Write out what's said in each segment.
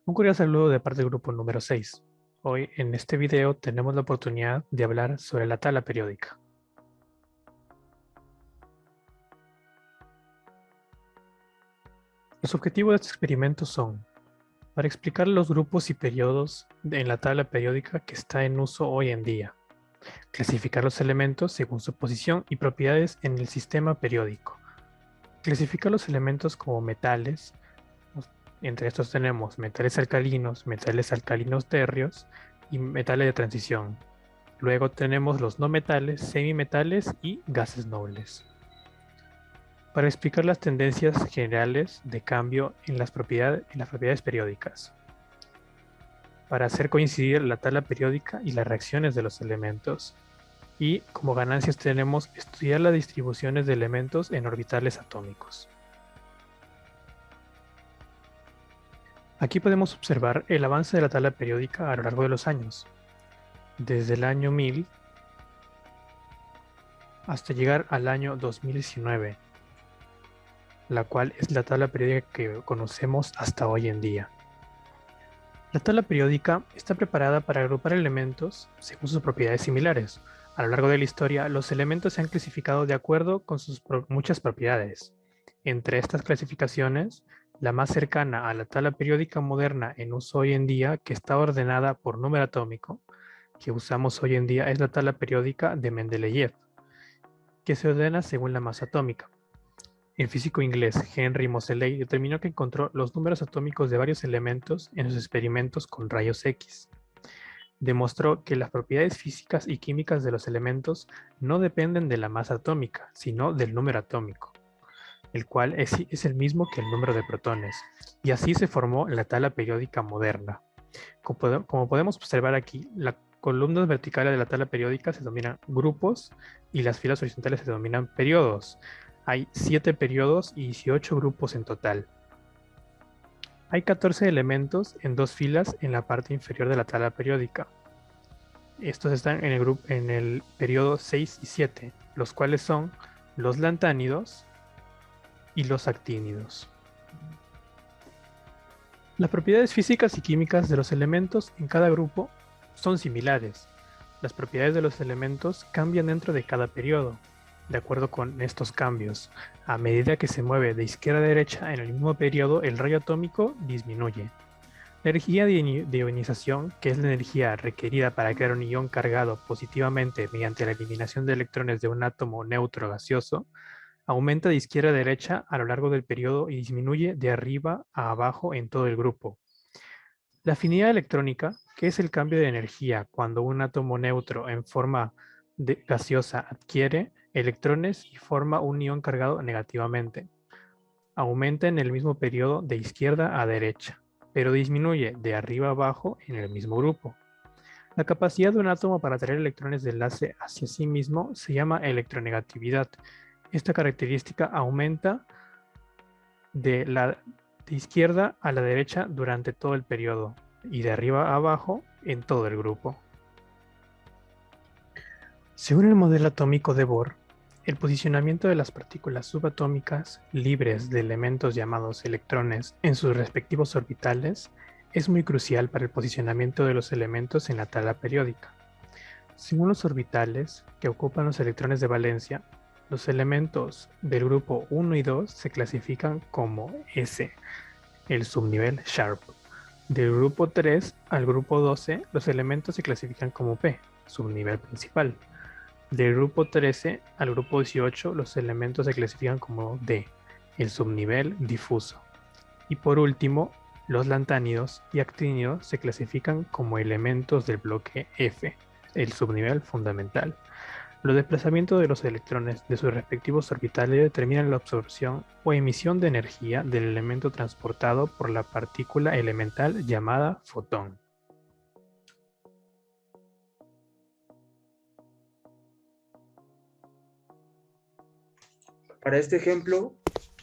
Un cordial saludo de parte del grupo número 6. Hoy en este video tenemos la oportunidad de hablar sobre la tabla periódica. Los objetivos de este experimento son para explicar los grupos y periodos en la tabla periódica que está en uso hoy en día, clasificar los elementos según su posición y propiedades en el sistema periódico, clasificar los elementos como metales. Entre estos tenemos metales alcalinos térreos y metales de transición. Luego tenemos los no metales, semimetales y gases nobles. Para explicar las tendencias generales de cambio en las propiedades periódicas. Para hacer coincidir la tabla periódica y las reacciones de los elementos. Y como ganancias tenemos estudiar las distribuciones de elementos en orbitales atómicos. Aquí podemos observar el avance de la tabla periódica a lo largo de los años, desde el año 1000 hasta llegar al año 2019, la cual es la tabla periódica que conocemos hasta hoy en día. La tabla periódica está preparada para agrupar elementos según sus propiedades similares. A lo largo de la historia, los elementos se han clasificado de acuerdo con sus muchas propiedades. Entre estas clasificaciones, la más cercana a la tabla periódica moderna en uso hoy en día, que está ordenada por número atómico, que usamos hoy en día, es la tabla periódica de Mendeleev, que se ordena según la masa atómica. El físico inglés Henry Moseley determinó que encontró los números atómicos de varios elementos en sus experimentos con rayos X. Demostró que las propiedades físicas y químicas de los elementos no dependen de la masa atómica, sino del número atómico, el cual es el mismo que el número de protones, y así se formó la tabla periódica moderna. Como podemos observar aquí, las columnas verticales de la tabla periódica se denominan grupos y las filas horizontales se denominan periodos. Hay 7 periodos y 18 grupos en total. Hay 14 elementos en 2 filas en la parte inferior de la tabla periódica. Estos están en el periodo 6 y 7, los cuales son los lantánidos y los actínidos. Las propiedades físicas y químicas de los elementos en cada grupo son similares. Las propiedades de los elementos cambian dentro de cada periodo. De acuerdo con estos cambios, a medida que se mueve de izquierda a derecha en el mismo periodo, el rayo atómico disminuye. La energía de ionización, que es la energía requerida para crear un ion cargado positivamente mediante la eliminación de electrones de un átomo neutro gaseoso, aumenta de izquierda a derecha a lo largo del periodo y disminuye de arriba a abajo en todo el grupo. La afinidad electrónica, que es el cambio de energía cuando un átomo neutro en forma gaseosa adquiere electrones y forma un ion cargado negativamente, aumenta en el mismo periodo de izquierda a derecha, pero disminuye de arriba a abajo en el mismo grupo. La capacidad de un átomo para atraer electrones de enlace hacia sí mismo se llama electronegatividad. Esta característica aumenta de izquierda a la derecha durante todo el periodo y de arriba a abajo en todo el grupo. Según el modelo atómico de Bohr, el posicionamiento de las partículas subatómicas libres de elementos llamados electrones en sus respectivos orbitales es muy crucial para el posicionamiento de los elementos en la tabla periódica. Según los orbitales que ocupan los electrones de valencia, los elementos del grupo 1 y 2 se clasifican como S, el subnivel Sharp. Del grupo 3 al grupo 12, los elementos se clasifican como P, subnivel principal. Del grupo 13 al grupo 18, los elementos se clasifican como D, el subnivel difuso. Y por último, los lantánidos y actínidos se clasifican como elementos del bloque F, el subnivel fundamental. Los desplazamientos de los electrones de sus respectivos orbitales determinan la absorción o emisión de energía del elemento transportado por la partícula elemental llamada fotón. Para este ejemplo,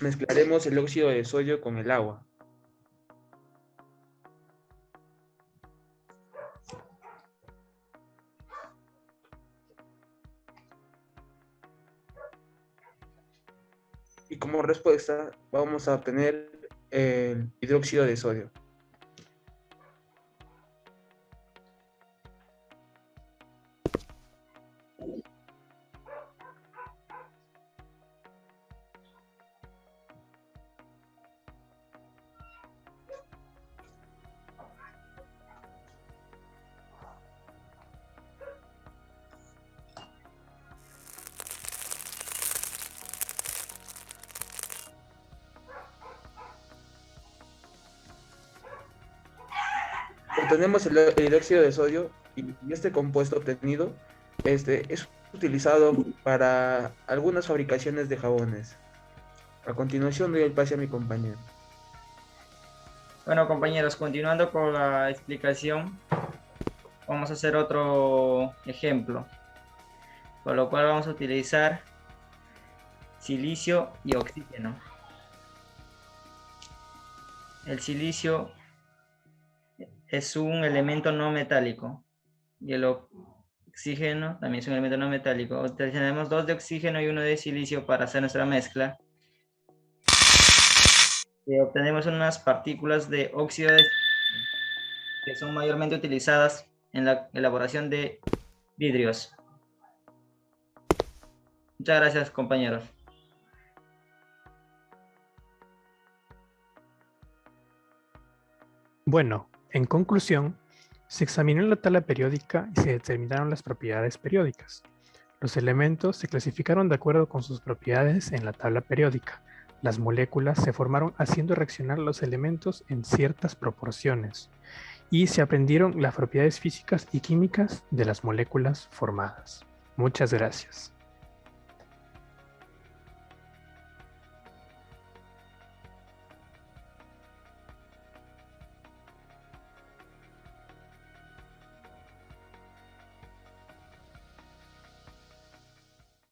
mezclaremos el óxido de sodio con el agua. Y como respuesta vamos a obtener el hidróxido de sodio. obtenemos el óxido de sodio y este compuesto obtenido es utilizado para algunas fabricaciones de jabones. A continuación doy el pase a mi compañero. Bueno, compañeros, continuando con la explicación, vamos a hacer otro ejemplo, por lo cual vamos a utilizar silicio y oxígeno. El silicio es un elemento no metálico y el oxígeno también es un elemento no metálico. Tenemos 2 de oxígeno y 1 de silicio para hacer nuestra mezcla. Y obtenemos unas partículas de óxido de silicio que son mayormente utilizadas en la elaboración de vidrios. Muchas gracias, compañeros. Bueno, en conclusión, se examinó la tabla periódica y se determinaron las propiedades periódicas. Los elementos se clasificaron de acuerdo con sus propiedades en la tabla periódica. Las moléculas se formaron haciendo reaccionar los elementos en ciertas proporciones y se aprendieron las propiedades físicas y químicas de las moléculas formadas. Muchas gracias.